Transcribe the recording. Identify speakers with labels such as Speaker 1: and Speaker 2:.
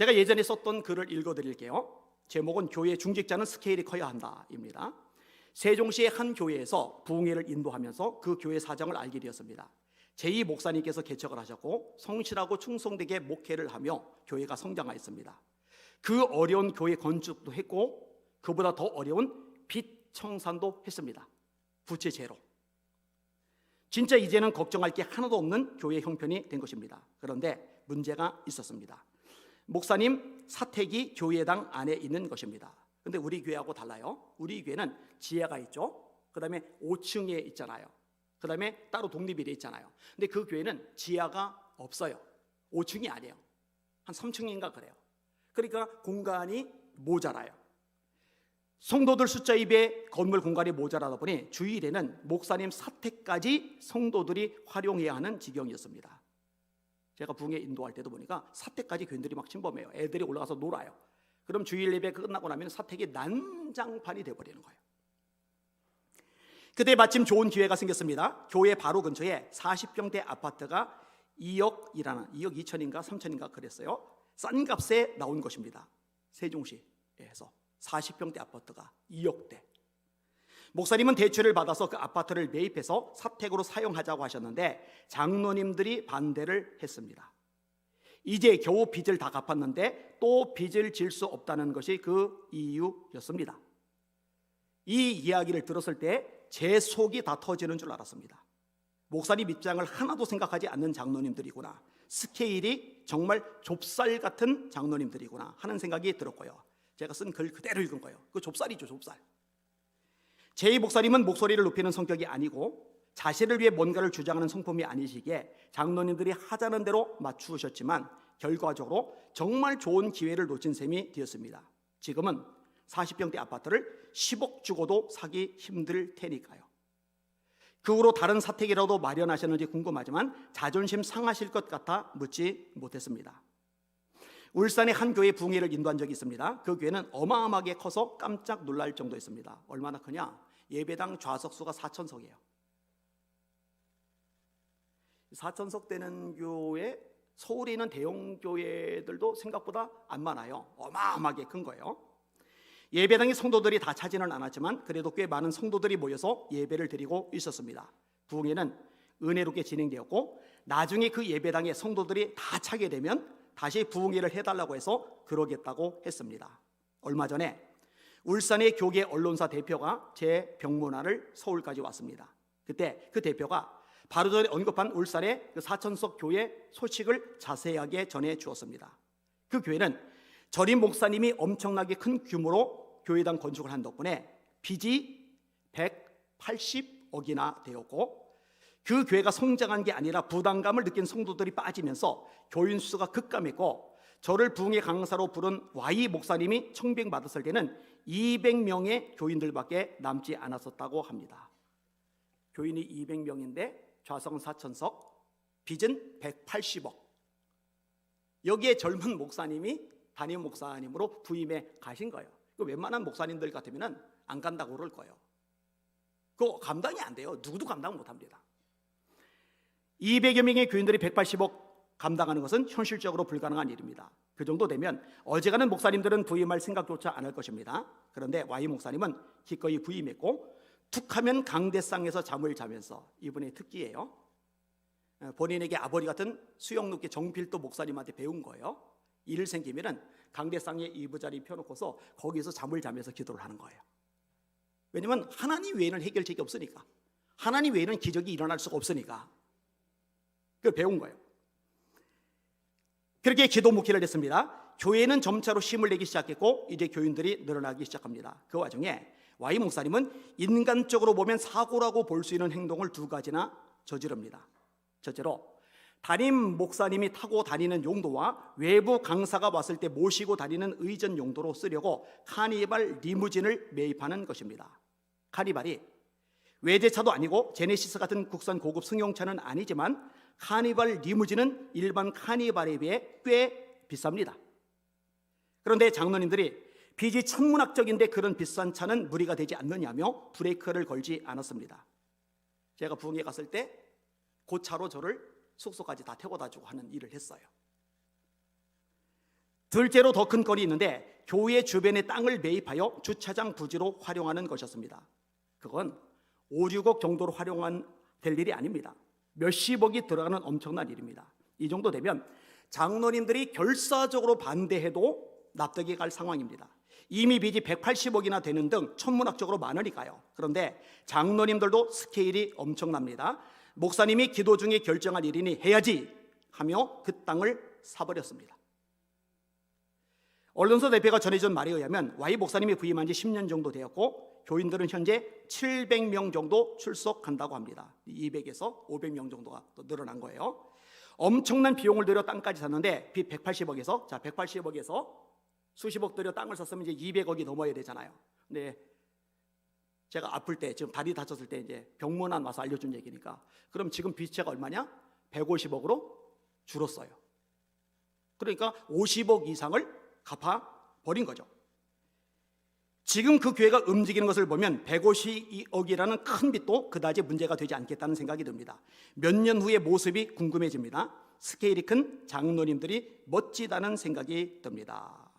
Speaker 1: 제가 예전에 썼던 글을 읽어드릴게요. 제목은 교회 중직자는 스케일이 커야 한다입니다. 세종시의 한 교회에서 부흥회를 인도하면서 그 교회 사정을 알게 되었습니다. 제2 목사님께서 개척을 하셨고 성실하고 충성되게 목회를 하며 교회가 성장하였습니다. 그 어려운 교회 건축도 했고 그보다 더 어려운 빚 청산도 했습니다. 부채 제로. 진짜 이제는 걱정할 게 하나도 없는 교회 형편이 된 것입니다. 그런데 문제가 있었습니다. 목사님 사택이 교회당 안에 있는 것입니다. 근데 우리 교회하고 달라요. 우리 교회는 지하가 있죠. 그 다음에 5층에 있잖아요. 그 다음에 따로 독립이 돼 있잖아요. 근데 그 교회는 지하가 없어요. 5층이 아니에요. 한 3층인가 그래요. 그러니까 공간이 모자라요. 성도들 숫자에 비해 건물 공간이 모자라다 보니 주일에는 목사님 사택까지 성도들이 활용해야 하는 지경이었습니다. 제가 부흥회 인도할 때도 보니까 사택까지 교인들이 막 침범해요. 애들이 올라가서 놀아요. 그럼 주일 예배 끝나고 나면 사택이 난장판이 되어버리는 거예요. 그때 마침 좋은 기회가 생겼습니다. 교회 바로 근처에 40평대 아파트가 2억 2천인가 3천인가 그랬어요. 싼 값에 나온 것입니다. 세종시에서 40평대 아파트가 2억대. 목사님은 대출을 받아서 그 아파트를 매입해서 사택으로 사용하자고 하셨는데 장로님들이 반대를 했습니다. 이제 겨우 빚을 다 갚았는데 또 빚을 질 수 없다는 것이 그 이유였습니다. 이 이야기를 들었을 때 제 속이 다 터지는 줄 알았습니다. 목사님 입장을 하나도 생각하지 않는 장로님들이구나. 스케일이 정말 좁쌀 같은 장로님들이구나 하는 생각이 들었고요. 제가 쓴 글 그대로 읽은 거예요. 그 좁쌀이죠, 좁쌀. 제2 목사님은 목소리를 높이는 성격이 아니고 자신을 위해 뭔가를 주장하는 성품이 아니시기에 장로님들이 하자는 대로 맞추셨지만 결과적으로 정말 좋은 기회를 놓친 셈이 되었습니다. 지금은 40평대 아파트를 10억 주고도 사기 힘들 테니까요. 그 후로 다른 사택이라도 마련하셨는지 궁금하지만 자존심 상하실 것 같아 묻지 못했습니다. 울산의 한 교회 부흥회를 인도한 적이 있습니다. 그 교회는 어마어마하게 커서 깜짝 놀랄 정도였습니다. 얼마나 크냐? 예배당 좌석수가 4,000석이에요. 4,000석 되는 교회, 서울에 있는 대형 교회들도 생각보다 안 많아요. 어마어마하게 큰 거예요. 예배당의 성도들이 다 차지는 않았지만 그래도 꽤 많은 성도들이 모여서 예배를 드리고 있었습니다. 부흥회는 은혜롭게 진행되었고 나중에 그 예배당의 성도들이 다 차게 되면 다시 부흥회를 해달라고 해서 그러겠다고 했습니다. 얼마 전에 울산의 교계 언론사 대표가 제 병문안을 서울까지 왔습니다. 그때 그 대표가 바로 전에 언급한 울산의 그 4,000석 교회 소식을 자세하게 전해 주었습니다. 그 교회는 전임 목사님이 엄청나게 큰 규모로 교회당 건축을 한 덕분에 빚이 180억이나 되었고 그 교회가 성장한 게 아니라 부담감을 느낀 성도들이 빠지면서 교인 수가 급감했고 저를 부흥회 강사로 부른 Y 목사님이 청빙받았을 때는 200명의 교인들밖에 남지 않았었다고 합니다. 교인이 200명인데 좌석은 4,000석, 빚은 180억. 여기에 젊은 목사님이 담임 목사님으로 부임해 가신 거예요. 웬만한 목사님들 같으면 안 간다고 그럴 거예요. 그거 감당이 안 돼요. 누구도 감당 못 합니다. 200여 명의 교인들이 180억 감당하는 것은 현실적으로 불가능한 일입니다. 그 정도 되면 어지간한 목사님들은 부임할 생각조차 안 할 것입니다. 그런데 Y 목사님은 기꺼이 부임했고 툭하면 강대상에서 잠을 자면서, 이분의 특기예요. 본인에게 아버지 같은 수영롭게 정필도 목사님한테 배운 거예요. 일 생기면은 강대상에 이부자리 펴놓고서 거기서 잠을 자면서 기도를 하는 거예요. 왜냐면 하나님 외에는 해결책이 없으니까, 하나님 외에는 기적이 일어날 수가 없으니까 그걸 배운 거예요. 그렇게 기도 목회를 했습니다. 교회는 점차로 힘을 내기 시작했고 이제 교인들이 늘어나기 시작합니다. 그 와중에 Y 목사님은 인간적으로 보면 사고라고 볼 수 있는 행동을 2가지나 저지릅니다. 첫째로 담임 목사님이 타고 다니는 용도와 외부 강사가 왔을 때 모시고 다니는 의전 용도로 쓰려고 카니발 리무진을 매입하는 것입니다. 카니발이 외제차도 아니고 제네시스 같은 국산 고급 승용차는 아니지만 카니발 리무진은 일반 카니발에 비해 꽤 비쌉니다. 그런데 장로님들이 빚이 천문학적인데 그런 비싼 차는 무리가 되지 않느냐며 브레이크를 걸지 않았습니다. 제가 부흥회 갔을 때 그 차로 저를 숙소까지 다 태워다 주고 하는 일을 했어요. 둘째로 더 큰 건이 있는데 교회 주변의 땅을 매입하여 주차장 부지로 활용하는 것이었습니다. 그건 5, 6억 정도로 될 일이 아닙니다. 몇십억이 들어가는 엄청난 일입니다. 이 정도 되면 장로님들이 결사적으로 반대해도 납득이 갈 상황입니다. 이미 빚이 180억이나 되는 등 천문학적으로 많으니까요. 그런데 장로님들도 스케일이 엄청납니다. 목사님이 기도 중에 결정할 일이니 해야지 하며 그 땅을 사버렸습니다. 언론사 대표가 전해준 말에 의하면 Y 목사님이 부임한 지 10년 정도 되었고 교인들은 현재 700명 정도 출석한다고 합니다. 200에서 500명 정도가 또 늘어난 거예요. 엄청난 비용을 들여 땅까지 샀는데 빚 180억에서 180억에서 수십억 들여 땅을 샀으면 이제 200억이 넘어야 되잖아요. 근데 제가 아플 때, 지금 다리 다쳤을 때 이제 병문안 와서 알려준 얘기니까, 그럼 지금 빚채가 얼마냐? 150억으로 줄었어요. 그러니까 50억 이상을 갚아버린 거죠. 지금 그 교회가 움직이는 것을 보면 152억이라는 큰 빚도 그다지 문제가 되지 않겠다는 생각이 듭니다. 몇 년 후의 모습이 궁금해집니다. 스케일이 큰 장로님들이 멋지다는 생각이 듭니다.